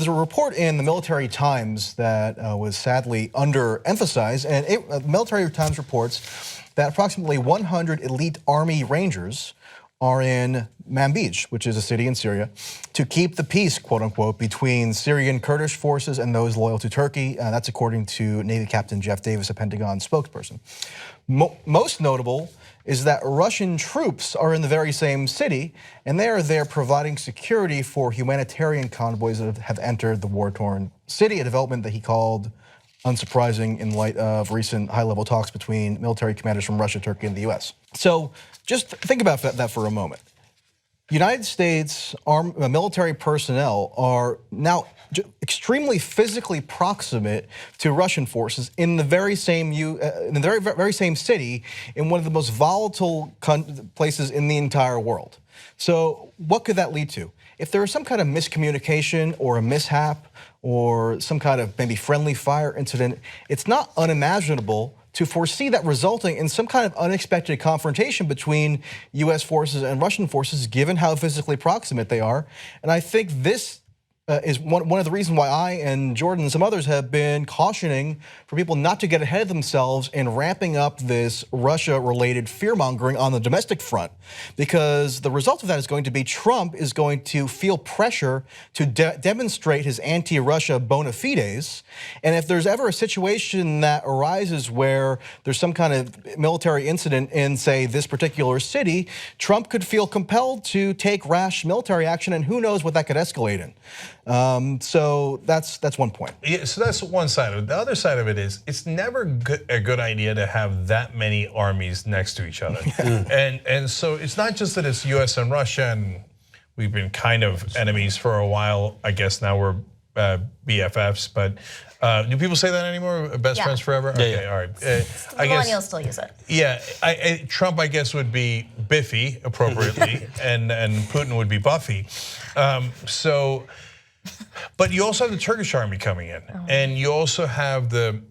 there's a report in the Military Times that was sadly underemphasized, and the Military Times reports that approximately 100 elite army rangers are in Manbij, which is a city in Syria, to keep the peace, quote unquote, between Syrian Kurdish forces and those loyal to Turkey. That's according to Navy Captain Jeff Davis, a Pentagon spokesperson. Most notable is that Russian troops are in the very same city, and they are there providing security for humanitarian convoys that have entered the war-torn city, a development that he called unsurprising in light of recent high-level talks between military commanders from Russia, Turkey, and the US. So just think about that for a moment. United States military personnel are now extremely physically proximate to Russian forces in the very same very same city in one of the most volatile places in the entire world. So what could that lead to? If there is some kind of miscommunication or a mishap or some kind of maybe friendly fire incident, it's not unimaginable to foresee that resulting in some kind of unexpected confrontation between US forces and Russian forces, given how physically proximate they are. And I think this is one of the reasons why I and Jordan and some others have been cautioning for people not to get ahead of themselves in ramping up this Russia-related fear-mongering on the domestic front, because the result of that is going to be Trump is going to feel pressure to demonstrate his anti-Russia bona fides. And if there's ever a situation that arises where there's some kind of military incident in, say, this particular city, Trump could feel compelled to take rash military action, and who knows what that could escalate in. So that's one point. Yeah, so that's one side of it. The other side of it is it's never a good idea to have that many armies next to each other. And so it's not just that it's US and Russia, and we've been kind of enemies for a while. I guess now we're BFFs, but do people say that anymore? Best friends forever? Okay, all right. Millennials still use it. Yeah, Trump, I guess, would be Biffy appropriately, and Putin would be Buffy. But you also have the Turkish army coming in, and you also have the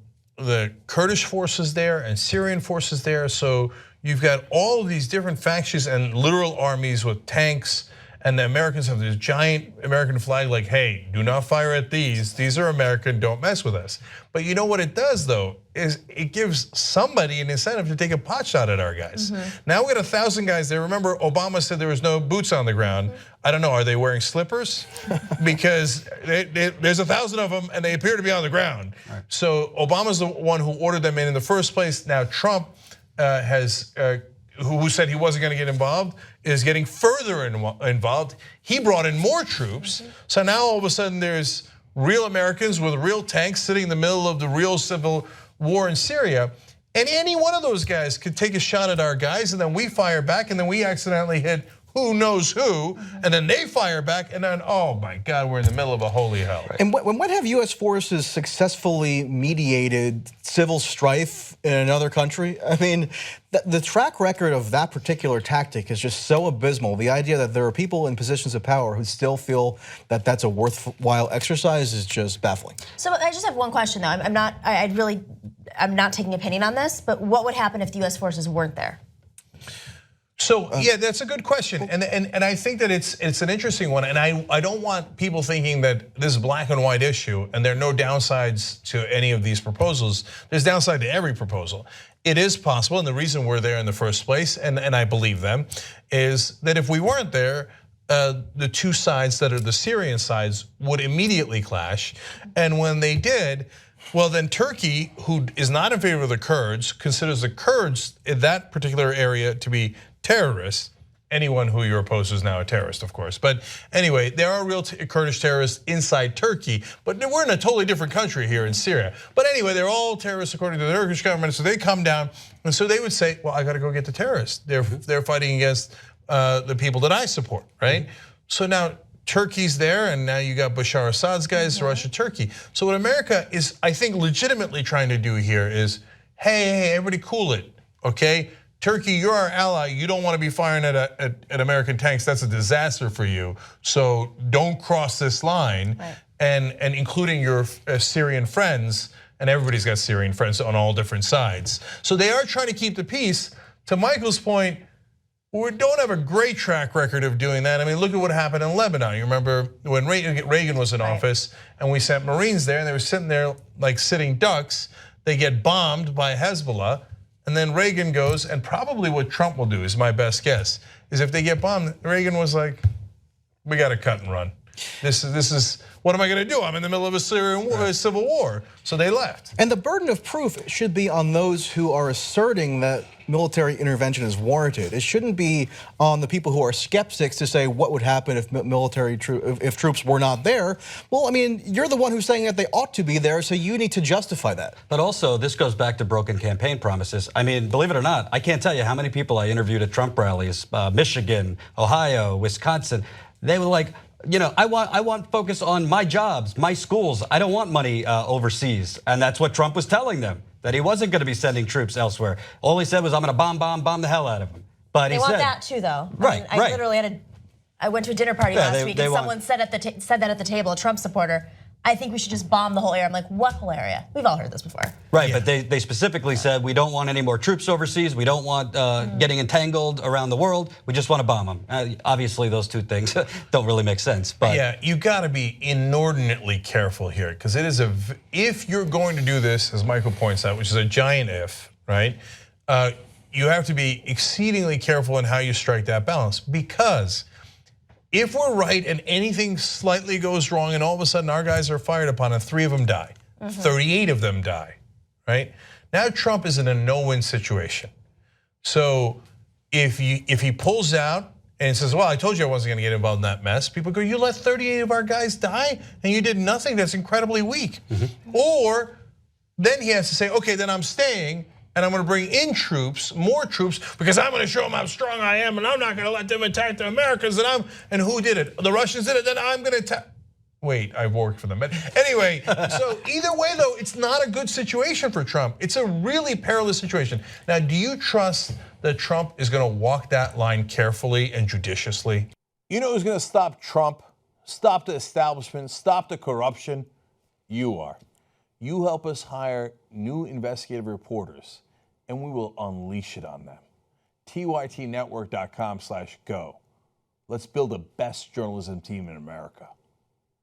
Kurdish forces there and Syrian forces there. So you've got all of these different factions and literal armies with tanks. And the Americans have this giant American flag like, hey, do not fire at these. These are American, don't mess with us. But you know what it does, though, is it gives somebody an incentive to take a pot shot at our guys. Now we got 1,000 guys there. Remember, Obama said there was no boots on the ground. I don't know, are they wearing slippers? Because there's 1,000 of them and they appear to be on the ground. Right. So Obama's the one who ordered them in the first place. Now Trump who said he wasn't going to get involved, is getting further involved. He brought in more troops. So now all of a sudden there's real Americans with real tanks sitting in the middle of the real civil war in Syria. And any one of those guys could take a shot at our guys, and then we fire back, and then we accidentally hit who knows who, and then they fire back, and then, oh my God, we're in the middle of a holy hell. Right. And when have US forces successfully mediated civil strife in another country? I mean, the track record of that particular tactic is just so abysmal. The idea that there are people in positions of power who still feel that that's a worthwhile exercise is just baffling. So I just have one question though. I'm not taking opinion on this, but what would happen if the US forces weren't there? So yeah, that's a good question, and I think that it's an interesting one, and I don't want people thinking that this is a black and white issue and there are no downsides to any of these proposals. There's downside to every proposal. It is possible, and the reason we're there in the first place, and I believe them, is that if we weren't there, the two sides that are the Syrian sides would immediately clash, and when they did, well then Turkey, who is not in favor of the Kurds, considers the Kurds in that particular area to be terrorists. Anyone who you're opposed to is now a terrorist, of course. But anyway, there are real Kurdish terrorists inside Turkey, but we're in a totally different country here in Syria. But anyway, they're all terrorists according to the Turkish government, so they come down, and so they would say, well, I gotta go get the terrorists. They're fighting against the people that I support, right? So now Turkey's there, and now you got Bashar Assad's guys, Russia, Turkey. So what America is, I think, legitimately trying to do here is, hey, everybody cool it, okay? Turkey, you're our ally. You don't want to be firing at American tanks. That's a disaster for you. So don't cross this line. Right. And including your Syrian friends, and everybody's got Syrian friends on all different sides. So they are trying to keep the peace. To Michael's point, We don't have a great track record of doing that. I mean, look at what happened in Lebanon. You remember when Reagan was in office and we sent Marines there and they were sitting there like sitting ducks. They get bombed by Hezbollah. And then Reagan goes, and probably what Trump will do is my best guess, is if they get bombed, Reagan was like, we got to cut and run. This is what am I going to do? I'm in the middle of a Syrian war, a civil war. So they left. And the burden of proof should be on those who are asserting that military intervention is warranted. It shouldn't be on the people who are skeptics to say what would happen if if troops were not there. Well, I mean, you're the one who's saying that they ought to be there, so you need to justify that. But also, this goes back to broken campaign promises. I mean, believe it or not, I can't tell you how many people I interviewed at Trump rallies, Michigan, Ohio, Wisconsin. They were like, you know, I want focus on my jobs, my schools. I don't want money overseas. And that's what Trump was telling them, that he wasn't going to be sending troops elsewhere. All he said was, I'm going to bomb the hell out of them. But they want that too, though. Right, I mean, I literally I went to a dinner party last week and someone said that at the table, a Trump supporter, I think we should just bomb the whole area. I'm like, what whole area? We've all heard this before. Right, but they specifically said we don't want any more troops overseas. We don't want getting entangled around the world. We just want to bomb them. Obviously, those two things don't really make sense. But yeah, you got to be inordinately careful here because it is if you're going to do this, as Michael points out, which is a giant if, right? You have to be exceedingly careful in how you strike that balance because if we're right and anything slightly goes wrong and all of a sudden our guys are fired upon and 3 of them die, 38 of them die, right? Now Trump is in a no-win situation. So if he pulls out and says, well, I told you I wasn't gonna get involved in that mess, people go, you let 38 of our guys die and you did nothing, that's incredibly weak. Or then he has to say, okay, then I'm staying and I'm going to bring in troops, more troops, because I'm going to show them how strong I am, and I'm not going to let them attack the Americans. And who did it? The Russians did it. Then I'm going to attack. Wait, I've worked for them. But anyway, so either way, though, it's not a good situation for Trump. It's a really perilous situation. Now, do you trust that Trump is going to walk that line carefully and judiciously? You know who's going to stop Trump, stop the establishment, stop the corruption? You are. You help us hire new investigative reporters, and we will unleash it on them. tytnetwork.com/go. Let's build the best journalism team in America.